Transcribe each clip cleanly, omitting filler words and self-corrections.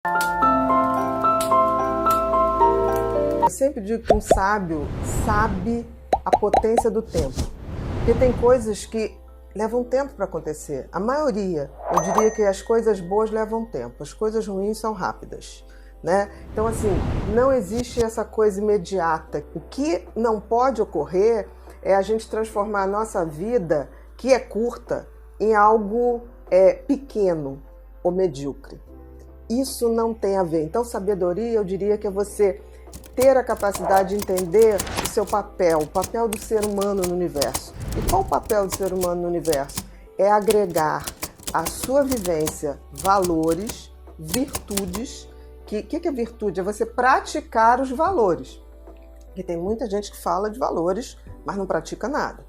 Eu sempre digo que um sábio sabe a potência do tempo, porque tem coisas que levam tempo para acontecer. A maioria, eu diria que as coisas boas levam tempo, as coisas ruins são rápidas, né? Então, assim, não existe essa coisa imediata. O que não pode ocorrer é a gente transformar a nossa vida, que é curta, em algo pequeno ou medíocre. Isso não tem a ver. Então, sabedoria, eu diria que é você ter a capacidade de entender o seu papel, o papel do ser humano no universo. E qual o papel do ser humano no universo? É agregar à sua vivência valores, virtudes. O que é virtude? É você praticar os valores. Porque tem muita gente que fala de valores, mas não pratica nada.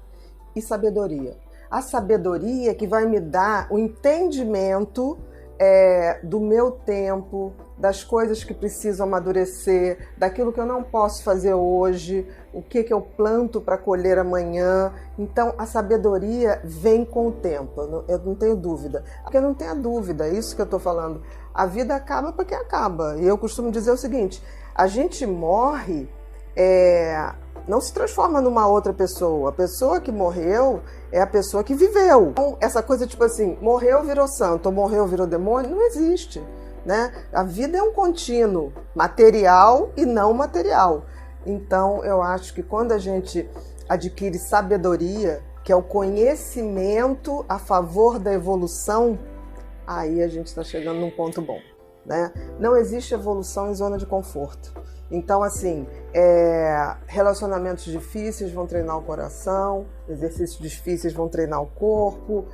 E sabedoria? A sabedoria que vai me dar o entendimento do meu tempo, das coisas que precisam amadurecer, daquilo que eu não posso fazer hoje, o que eu planto para colher amanhã. Então, a sabedoria vem com o tempo, eu não tenho dúvida. Porque eu não tenho dúvida, é isso que eu estou falando. A vida acaba porque acaba. E eu costumo dizer o seguinte, a gente morre, não se transforma numa outra pessoa. A pessoa que morreu é a pessoa que viveu. Então, essa coisa tipo assim, morreu, virou santo, ou morreu, virou demônio, não existe, né? A vida é um contínuo, material e não material. Então, eu acho que quando a gente adquire sabedoria, que é o conhecimento a favor da evolução, aí a gente está chegando num ponto bom, né? Não existe evolução em zona de conforto. Então, assim, relacionamentos difíceis vão treinar o coração, exercícios difíceis vão treinar o corpo,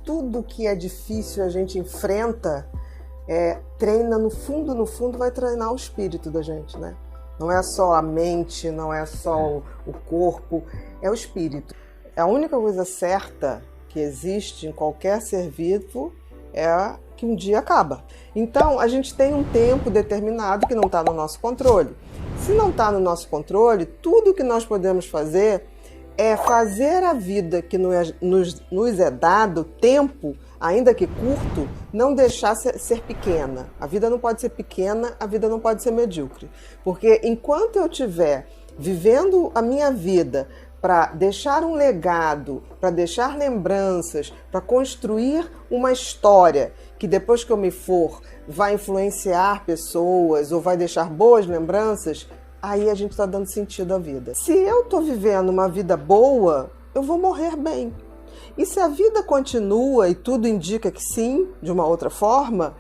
tudo que é difícil a gente enfrenta, treina no fundo vai treinar o espírito da gente, né? Não é só a mente, não é só o corpo, é o espírito. A única coisa certa que existe em qualquer ser vivo é que um dia acaba. Então, a gente tem um tempo determinado que não está no nosso controle. Se não está no nosso controle, tudo que nós podemos fazer é fazer a vida que nos é dado, tempo, ainda que curto, não deixar ser pequena. A vida não pode ser pequena, a vida não pode ser medíocre. Porque enquanto eu estiver vivendo a minha vida para deixar um legado, para deixar lembranças, para construir uma história que depois que eu me for vai influenciar pessoas ou vai deixar boas lembranças, aí a gente está dando sentido à vida. Se eu estou vivendo uma vida boa, eu vou morrer bem. E se a vida continua e tudo indica que sim, de uma outra forma,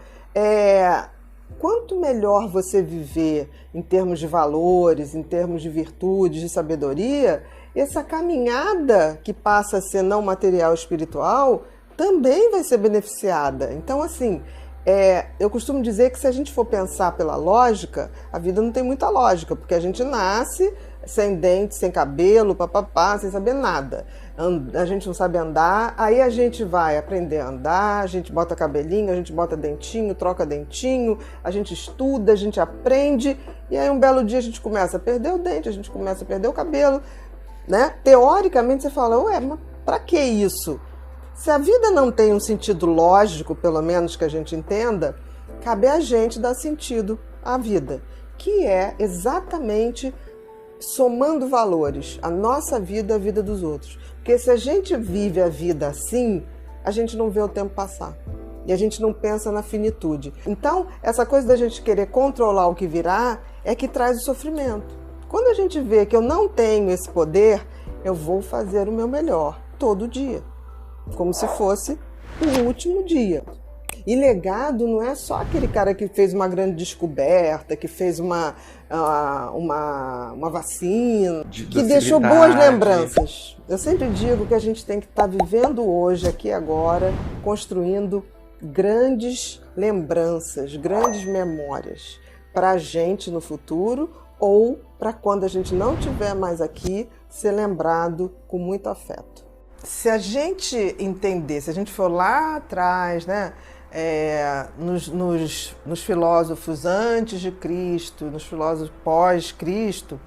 quanto melhor você viver em termos de valores, em termos de virtudes, de sabedoria, essa caminhada que passa a ser não material espiritual também vai ser beneficiada. Então, assim, eu costumo dizer que se a gente for pensar pela lógica, a vida não tem muita lógica, porque a gente nasce sem dente, sem cabelo, papapá, sem saber nada. A gente não sabe andar, aí a gente vai aprender a andar, a gente bota cabelinho, a gente bota dentinho, troca dentinho, a gente estuda, a gente aprende, e aí um belo dia a gente começa a perder o dente, a gente começa a perder o cabelo, né? Teoricamente você fala, mas pra que isso? Se a vida não tem um sentido lógico, pelo menos que a gente entenda, cabe a gente dar sentido à vida, que é exatamente somando valores, a nossa vida, a vida dos outros. Porque se a gente vive a vida assim, a gente não vê o tempo passar. E a gente não pensa na finitude. Então, essa coisa da gente querer controlar o que virá é que traz o sofrimento. Quando a gente vê que eu não tenho esse poder, eu vou fazer o meu melhor todo dia. Como se fosse o último dia. E legado não é só aquele cara que fez uma grande descoberta, que fez uma vacina, que deixou boas lembranças. Eu sempre digo que a gente tem que estar vivendo hoje, aqui agora, construindo grandes lembranças, grandes memórias para a gente no futuro ou para quando a gente não estiver mais aqui, ser lembrado com muito afeto. Se a gente entender, se a gente for lá atrás, né, nos filósofos antes de Cristo, nos filósofos pós-Cristo,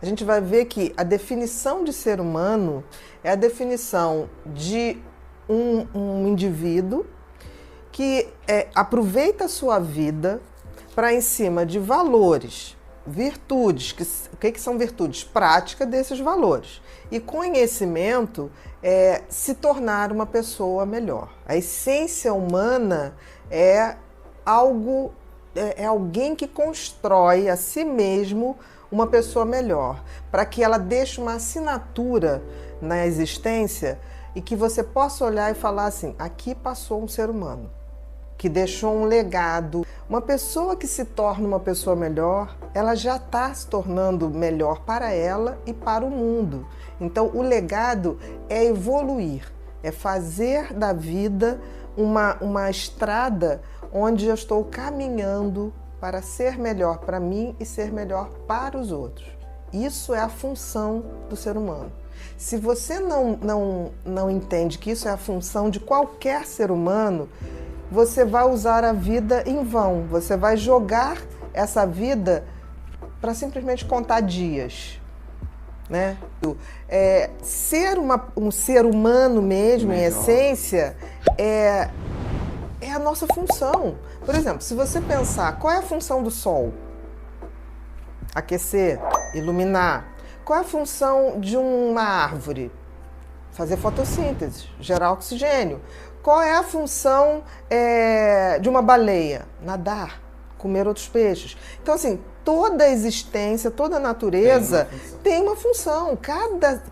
a gente vai ver que a definição de ser humano é a definição de um indivíduo que que aproveita a sua vida para, em cima de valores, virtudes, o que são virtudes? Prática desses valores. E conhecimento se tornar uma pessoa melhor. A essência humana é algo, é alguém que constrói a si mesmo uma pessoa melhor, para que ela deixe uma assinatura na existência e que você possa olhar e falar assim, aqui passou um ser humano, que deixou um legado. Uma pessoa que se torna uma pessoa melhor, ela já está se tornando melhor para ela e para o mundo. Então, o legado é evoluir, é fazer da vida uma estrada onde eu estou caminhando para ser melhor para mim e ser melhor para os outros. Isso é a função do ser humano. Se você não entende que isso é a função de qualquer ser humano, você vai usar a vida em vão. Você vai jogar essa vida para simplesmente contar dias, né? Ser um ser humano mesmo, em essência, é a nossa função. Por exemplo, se você pensar, qual é a função do sol? Aquecer, iluminar. Qual é a função de uma árvore? Fazer fotossíntese, gerar oxigênio. Qual é a função de uma baleia? Nadar, comer outros peixes. Então, assim, toda a existência, toda a natureza tem uma função.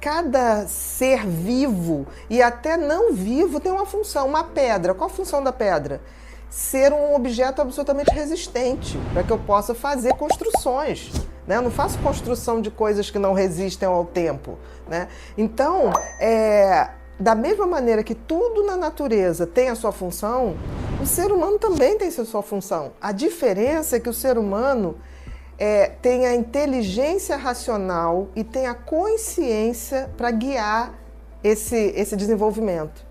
Cada ser vivo e até não vivo tem uma função. Uma pedra, qual a função da pedra? Ser um objeto absolutamente resistente, para que eu possa fazer construções. Né? Eu não faço construção de coisas que não resistem ao tempo. Né? Então, da mesma maneira que tudo na natureza tem a sua função, o ser humano também tem a sua função. A diferença é que o ser humano tem a inteligência racional e tem a consciência para guiar esse desenvolvimento.